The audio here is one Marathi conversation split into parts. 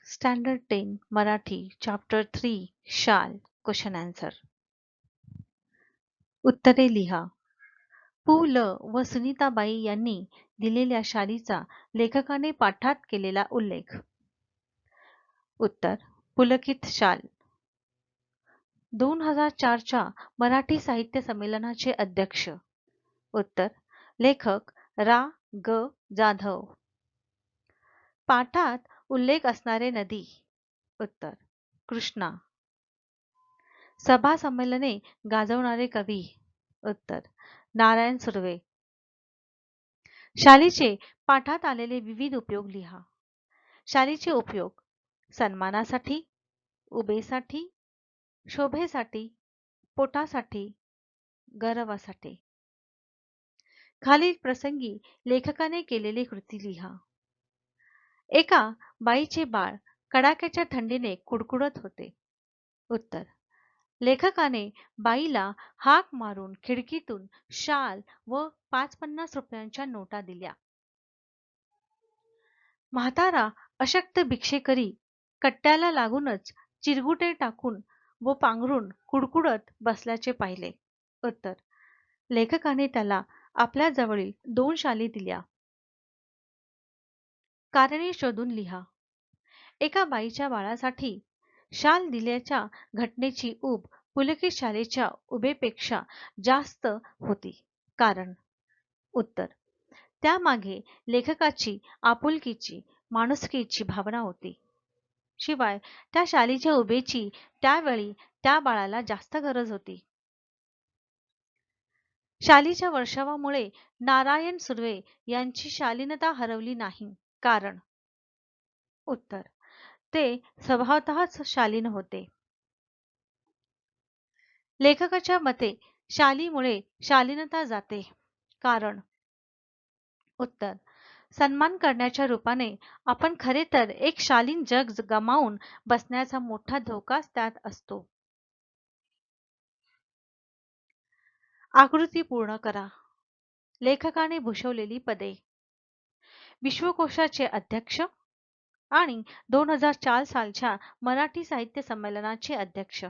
Standard 10 Marathi Chapter 3 शाल Question Answer उत्तरे लिहा. पु ल व सुनीताबाई यांनी दिलेल्या शालीचा लेखकाने पाठात केलेला उल्लेख. उत्तर पुलकित शाल. 2004 च्या मराठी साहित्य संमेलनाचे अध्यक्ष. उत्तर लेखक रा. ग. जाधव. पाठात उल्लेख असणारे नदी. उत्तर कृष्णा. सभा संमेलने गाजवणारे कवी. उत्तर नारायण सुर्वे. शालीचे पाठात आलेले विविध उपयोग लिहा. शालीचे उपयोग सन्मानासाठी, उभेसाठी, शोभेसाठी, पोटासाठी, गौरवासाठी. खालील प्रसंगी लेखकाने केलेली कृती लिहा. एका बाईचे बाळ कडाक्याच्या थंडीने कुडकुडत होते. उत्तर लेखकाने बाईला हाक मारून खिडकीतून शाल व 550 रुपयांच्या नोटा दिल्या. म्हातारा अशक्त भिक्षेकरी कट्ट्याला लागूनच चिरगुटे टाकून व पांघरून कुडकुडत बसल्याचे पाहिले. उत्तर लेखकाने त्याला आपल्या जवळील 2 शाली दिल्या. कारणे शोधून लिहा. एका बाईच्या बाळासाठी शाल दिल्याच्या घटनेची ऊब पुलकित शालेच्या उभेपेक्षा जास्त होती. कारण. उत्तर त्यामागे लेखकाची आपुलकीची, माणुसकीची भावना होती. शिवाय त्या शालीच्या उभेची त्यावेळी त्या बाळाला जास्त गरज होती. शालीच्या वर्षावामुळे नारायण सुर्वे यांची शालीनता हरवली नाही. कारण. उत्तर ते स्वभावतःच शालीन होते. लेखकाच्या मते शालीमुळे शालीनता जाते. कारण. उत्तर सन्मान करण्याच्या रूपाने आपण खरे तर एक शालीन जग गमावून बसण्याचा मोठा धोकाच त्यात असतो. आकृती पूर्ण करा. लेखकाने भूषवलेली पदे. विश्वकोशाचे अध्यक्ष आणि 2004 सालच्या मराठी साहित्य संमेलनाचे अध्यक्ष.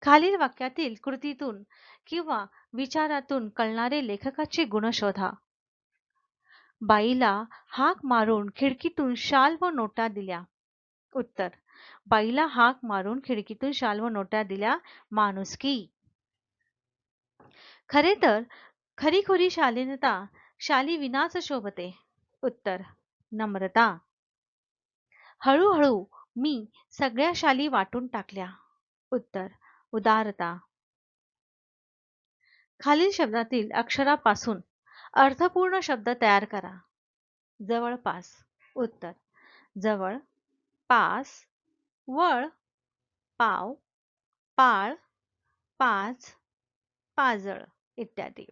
खालील वाक्यातील कृतीतून किंवा विचारातून कळणारे लेखकाचे गुण शोधा. बाईला हाक मारून खिडकीतून शाल व नोटा दिल्या. उत्तर बाईला हाक मारून खिडकीतून शाल व नोटा दिल्या. माणुसकी. खरे तर खरीखुरी शालीनता शाली विनाच शोभते. उत्तर नम्रता. हळूहळू मी सगळ्या शाली वाटून टाकल्या. उत्तर उदारता. खालील शब्दातील अक्षरापासून अर्थपूर्ण शब्द तयार करा. जवळपास. उत्तर जवळ, पास, वळ, पाव, पाळ, पाच, पाजळ इत्यादी.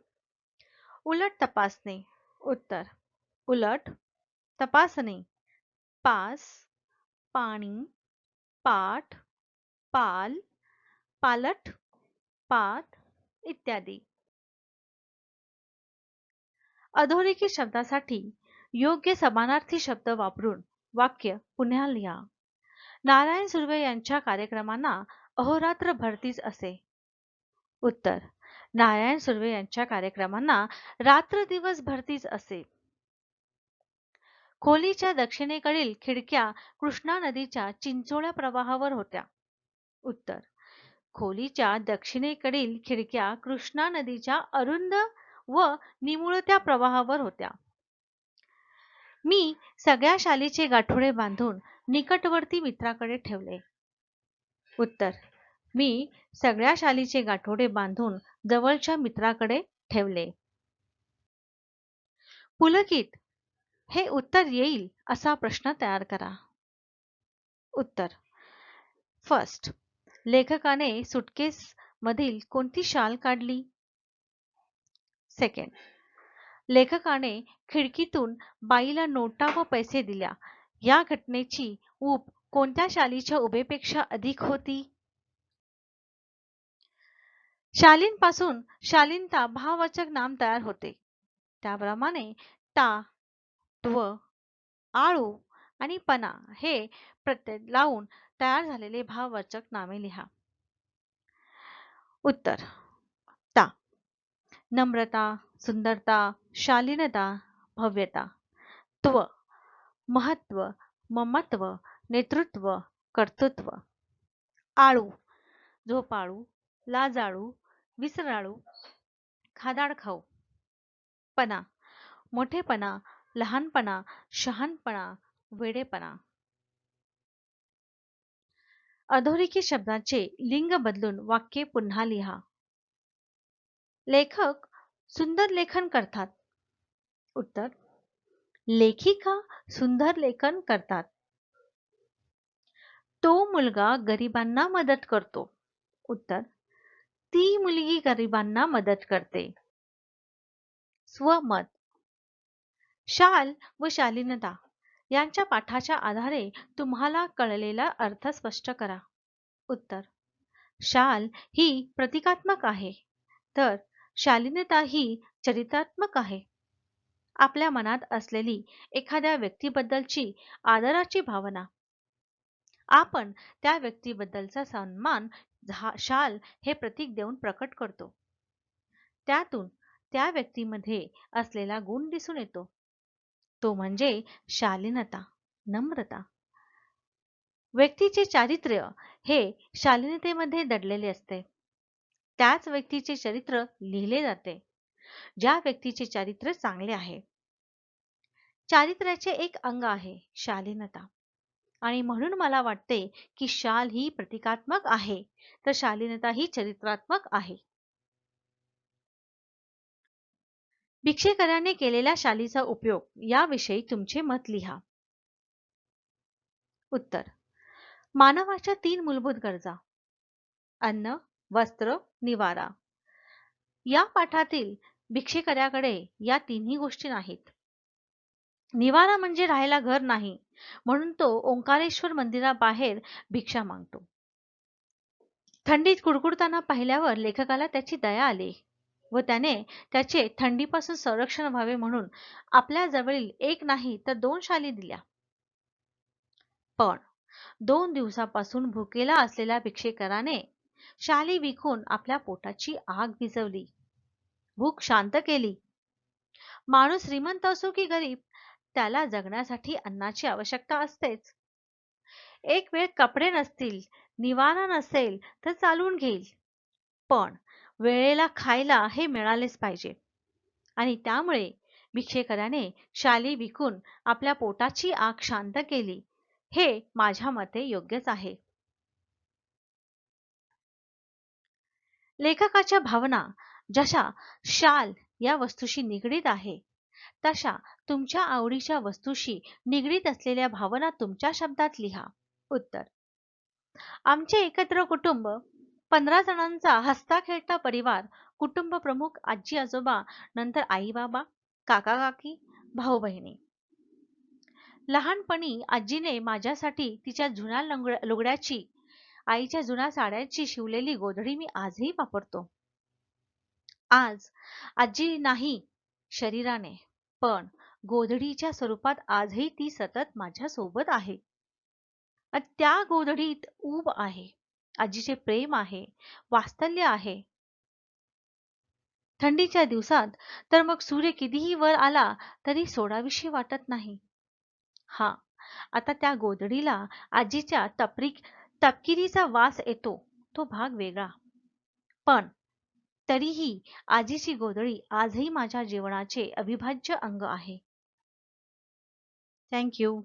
उलट तपासणे. उत्तर उलट, तपासणे, पास, पाणी, पाठ, पाल, पालट, पात इत्यादी. अधोरेखित शब्दासाठी योग्य समानार्थी शब्द वापरून वाक्य पुन्हा लिहा. नारायण सुर्वे यांच्या कार्यक्रमांना अहोरात्र भरतीच असे. उत्तर नारायण सुर्वे यांच्या कार्यक्रमांना रात्र दिवस भरतीच असे. खोलीच्या दक्षिणेकडील खिडक्या कृष्णा नदीच्या चिंचोळ्या प्रवाहावर होत्या. उत्तर खोलीच्या दक्षिणेकडील खिडक्या कृष्णा नदीच्या अरुंद व निमुळत्या प्रवाहावर होत्या. मी सगळ्या शालीचे गाठोडे बांधून निकटवर्ती मित्राकडे ठेवले. उत्तर मी सगळ्या शालीचे गाठोडे बांधून जवळच्या मित्राकडे ठेवले. पुलकित हे उत्तर येईल असा प्रश्न तयार करा. उत्तर. फर्स्ट लेखकाने सुटकेस मधील कोणती शाल काढली? सेकंड लेखकाने खिडकीतून बाईला नोटा व पैसे दिल्या. या घटनेची ऊब कोणत्या शालीच्या उभेपेक्षा अधिक होती? शालींपासून शालीनता भाववाचक नाम तयार होते. त्याप्रमाणे ता, त्व, आळू, आणि पणा हे प्रत्यय लावून तयार झालेले भाववाचक नामे लिहा. उत्तर: ता, नम्रता, सुंदरता, शालीनता, भव्यता. त्व, महत्व, ममत्व, नेतृत्व, कर्तृत्व. आळू, झोपाळू, लाजाळू, विसराळू, खादाड खाऊ. पणा, मोठेपणा, लहानपणा, शहाणपणा, वेडेपणा. अधोरेखित शब्दाचे लिंग बदलून वाक्ये पुन्हा लिहा. लेखक सुंदर लेखन करतात. उत्तर: लेखिका सुंदर लेखन करतात. तो मुलगा गरिबांना मदत करतो. उत्तर: ती मुलगी गरिबांना मदत करते. स्वमत. शाल व शालीनता यांच्या पाठाच्या आधारे तुम्हाला कळलेला अर्थ स्पष्ट करा. उत्तर: शाल ही प्रतिकात्मक आहे, तर शालीनता ही चरित्रात्मक आहे. आपल्या मनात असलेली एखाद्या व्यक्तीबद्दलची आदराची भावना, आपण त्या व्यक्तीबद्दलचा सन्मान शाल हे प्रतीक देऊन प्रकट करतो. त्यातून त्या व्यक्तीमध्ये असलेला गुण दिसून येतो, तो म्हणजे शालीनता, नम्रता. व्यक्तीचे चारित्र्य हे शालीनतेमध्ये दडलेले असते. त्याच व्यक्तीचे चरित्र लिहिले जाते ज्या व्यक्तीचे चारित्र्य चांगले आहे. चारित्र्याचे एक अंग आहे शालीनता, आणि म्हणून मला वाटते की शाल ही प्रतिकात्मक आहे, तर शालीनता ही चरित्रात्मक आहे. भिक्षेकराने केलेल्या शालीचा उपयोग याविषयी तुमचे मत लिहा. उत्तर: मानवाच्या 3 मूलभूत गरजा, अन्न, वस्त्र, निवारा. या पाठातील भिक्षेकऱ्याकडे या तिन्ही गोष्टी नाहीत. निवारा म्हणजे राहायला घर नाही, म्हणून तो ओंकारेश्वर मंदिराबाहेर भिक्षा मागतो. थंडीत कुडकुडताना पाहिल्यावर लेखकाला त्याची दया आली व त्याने त्याचे थंडीपासून संरक्षण व्हावे म्हणून आपल्या जवळील एक नाही तर 2 शाली दिल्या. पण 2 दिवसापासून भुकेला असलेल्या भिक्षेकराने शाली विकून आपल्या पोटाची आग विझवली, भूक शांत केली. माणूस श्रीमंत असो की गरीब, त्याला जगण्यासाठी अन्नाची आवश्यकता असतेच. एक वेळ कपडे नसतील, निवारा नसेल तर चालून घेईल, पण वेळेला खायला हे मिळालेच पाहिजे. आणि त्यामुळे भिक्षेकराने शाली विकून आपल्या पोटाची आग शांत केली. हे माझ्या मते योग्यच आहे. लेखकाच्या भावना जशा शाल या वस्तूशी निगडीत आहे, तशा तुमच्या आवडीच्या वस्तूशी निगडीत असलेल्या भावना तुमच्या शब्दात लिहा. उत्तर: आमचे एकत्र कुटुंब 15 जणांचा हसता खेळता परिवार, कुटुंब प्रमुख आजी आजोबा, नंतर आई बाबा, काका काकी, भाऊ बहिणी. लहानपणी आजीने माझ्यासाठी तिच्या जुन्या लुगड्याची, आईच्या जुन्या साड्यांची शिवलेली गोधडी मी आजही वापरतो. आज आजी नाही शरीराने, पण गोधडीच्या स्वरूपात आजही ती सतत माझ्या सोबत आहे. त्या गोधडीत ऊब आहे, आजीचे प्रेम आहे, वात्सल्य आहे. थंडीच्या दिवसात तर मग सूर्य कितीही वर आला तरी सोडाविषयी वाटत नाही. हा, आता त्या गोधडीला आजीच्या तपकिरीचा वास येतो, तो भाग वेगळा. पण तरीही आजीची गोधडी आजही माझ्या जीवनाचे अविभाज्य अंग आहे. Thank you.